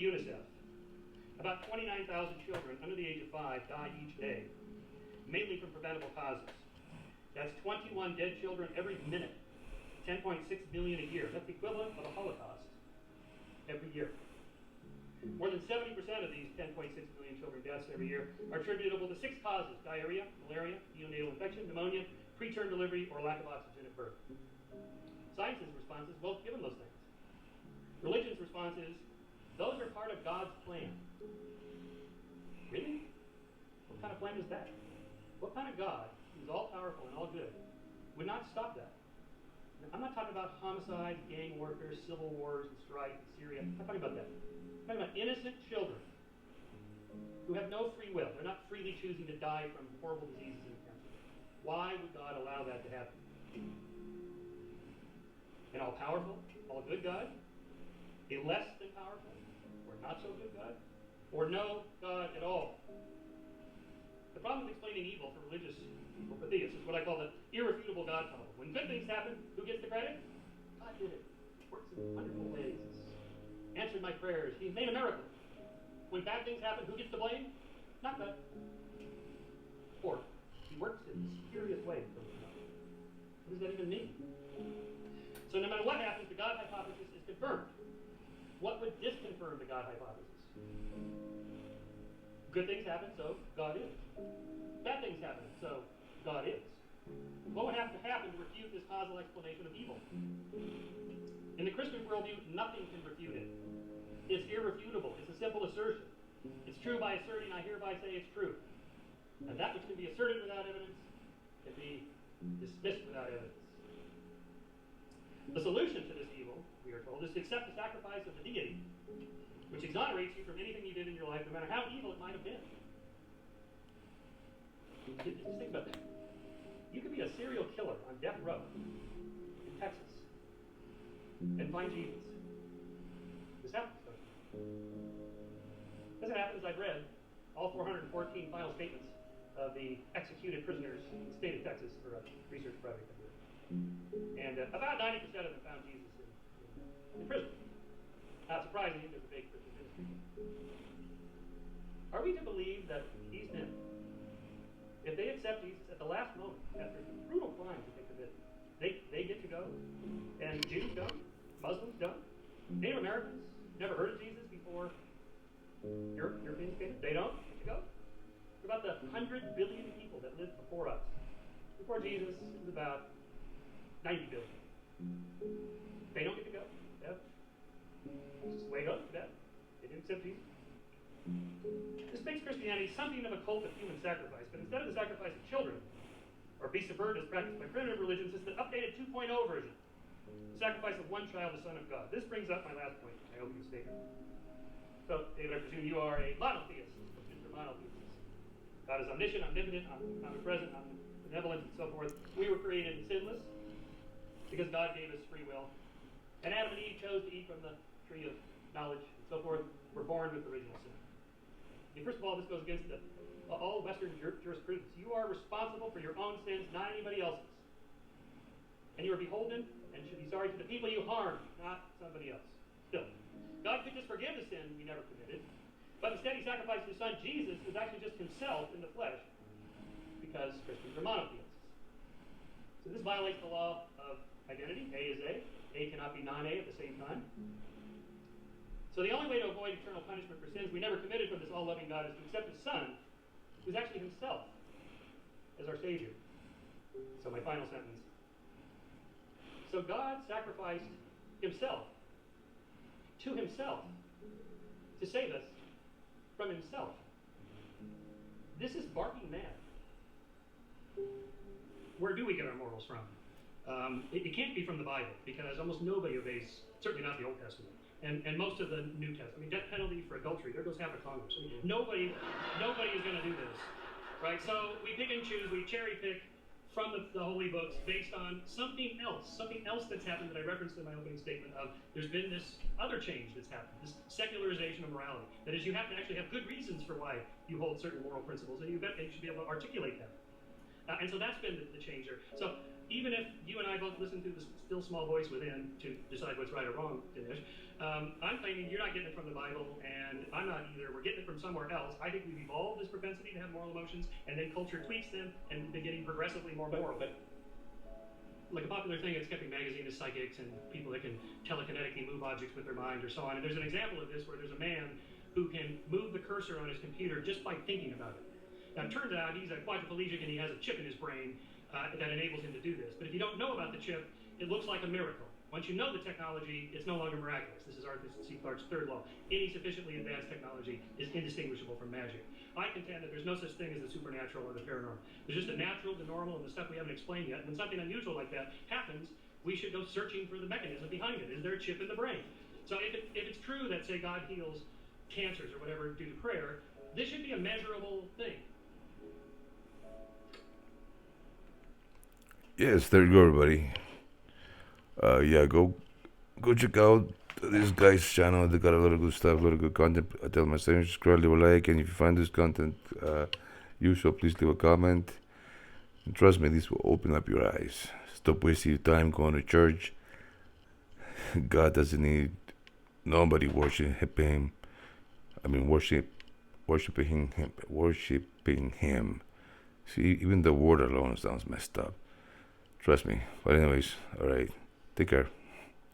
UNICEF, about 29,000 children under the age of 5 die each day, mainly from preventable causes. That's 21 dead children every minute, 10.6 million a year. That's the equivalent of a Holocaust every year. More than 70% of these 10.6 million children deaths every year are attributable to 6 causes: diarrhea, malaria, neonatal infection, pneumonia, preterm delivery, or lack of oxygen at birth. Science's response is, well, give them those things. Religion's response is, those are part of God's plan. Really? What kind of plan is that? What kind of God, who's all-powerful and all-good, would not stop that? I'm not talking about homicides, gang warfare, civil wars, and strife in Syria. I'm not talking about that. I'm talking about innocent children who have no free will. They're not freely choosing to die from horrible diseases and cancer. Why would God allow that to happen? An all-powerful, all-good God? A less than powerful, or not so good God? Or no God at all? The problem with explaining evil for religious people, for theists, is what I call the irrefutable God problem. When good things happen, who gets the credit? God did it. Works in wonderful ways. Answered my prayers. He made a miracle. When bad things happen, who gets the blame? Not God. Or he works in mysterious ways. What does that even mean? So no matter what happens, the God hypothesis is confirmed. What would disconfirm the God hypothesis? Good things happen, so God is. Bad things happen, so God is. What would have to happen to refute this causal explanation of evil? In the Christian worldview, nothing can refute it. It's irrefutable. It's a simple assertion. It's true by asserting, I hereby say it's true. And that which can be asserted without evidence can be dismissed without evidence. The solution to this evil, we are told, is to accept the sacrifice of the deity, which exonerates you from anything you did in your life, no matter how evil it might have been. Just think about that. You could be a serial killer on death row in Texas and find Jesus. This happens, though. As it happens, I've read all 414 final statements of the executed prisoners in the state of Texas for a research project I did. And about 90% of them found Jesus in prison. Not surprisingly, there's a big Christian ministry. Are we to believe that these men, if they accept Jesus at the last moment, after the brutal crimes that they committed, they get to go? And Jews don't? Muslims don't? Native Americans never heard of Jesus before Europeans came? They don't get to go? What about the 100 billion people that lived before us? Before Jesus, it was about 90 billion. They don't get to go? Yeah. Just wake up to that. They didn't accept Jesus. This makes Christianity something of a cult of human sacrifice, but instead of the sacrifice of children, or beasts of burden as practiced by primitive religions, it's the updated 2.0 version. The sacrifice of one child, the Son of God. This brings up my last point, my opening statement. So, David, I presume you are a monotheist. Mr. Monotheist. God is omniscient, omnipotent, omnipresent, omnibenevolent, and so forth. We were created sinless because God gave us free will. And Adam and Eve chose to eat from the tree of knowledge and so forth. We're born with original sin. And first of all, this goes against all Western jurisprudence. You are responsible for your own sins, not anybody else's. And you are beholden and should be sorry to the people you harmed, not somebody else. Still, God could just forgive the sin we never committed, but instead he sacrificed his son Jesus, who is actually just himself in the flesh, because Christians are monotheists. So this violates the law of identity. A is A. A cannot be non-A at the same time. So the only way to avoid eternal punishment for sins we never committed from this all-loving God is to accept his son, who is actually himself, as our Savior. So my final sentence. So God sacrificed himself to himself to save us from himself. This is barking mad. Where do we get our morals from? It can't be from the Bible, because almost nobody obeys, certainly not the Old Testament, and most of the New Testament. I mean, death penalty for adultery, there goes half of Congress. I mean, nobody is going to do this, right? So we pick and choose, we cherry pick from the holy books based on something else that's happened that I referenced in my opening statement of there's been this other change that's happened, this secularization of morality. That is, you have to actually have good reasons for why you hold certain moral principles, and you should be able to articulate them. And so that's been the change here. So even if you and I both listen to the still small voice within to decide what's right or wrong, Dinesh, I'm claiming you're not getting it from the Bible, and I'm not either. We're getting it from somewhere else. I think we've evolved this propensity to have moral emotions, and then culture tweaks them, and they're getting progressively more moral. But like a popular thing at Skeptic Magazine is psychics and people that can telekinetically move objects with their mind or so on. And there's an example of this where there's a man who can move the cursor on his computer just by thinking about it. Now, it turns out he's a quadriplegic and he has a chip in his brain that enables him to do this. But if you don't know about the chip, it looks like a miracle. Once you know the technology, it's no longer miraculous. This is Arthur C. Clarke's third law. Any sufficiently advanced technology is indistinguishable from magic. I contend that there's no such thing as the supernatural or the paranormal. There's just the natural, the normal, and the stuff we haven't explained yet. And when something unusual like that happens, we should go searching for the mechanism behind it. Is there a chip in the brain? So if it's true that, say, God heals cancers or whatever due to prayer, this should be a measurable thing. Yes, there you go, everybody. Yeah, go check out this guy's channel. They got a lot of good stuff, a lot of good content. I tell my students, subscribe, leave a like, and if you find this content useful, please leave a comment. And trust me, this will open up your eyes. Stop wasting your time going to church. God doesn't need nobody worshiping him. I mean, worshiping him. See, even the word alone sounds messed up. Trust me. But anyways, all right. Take care.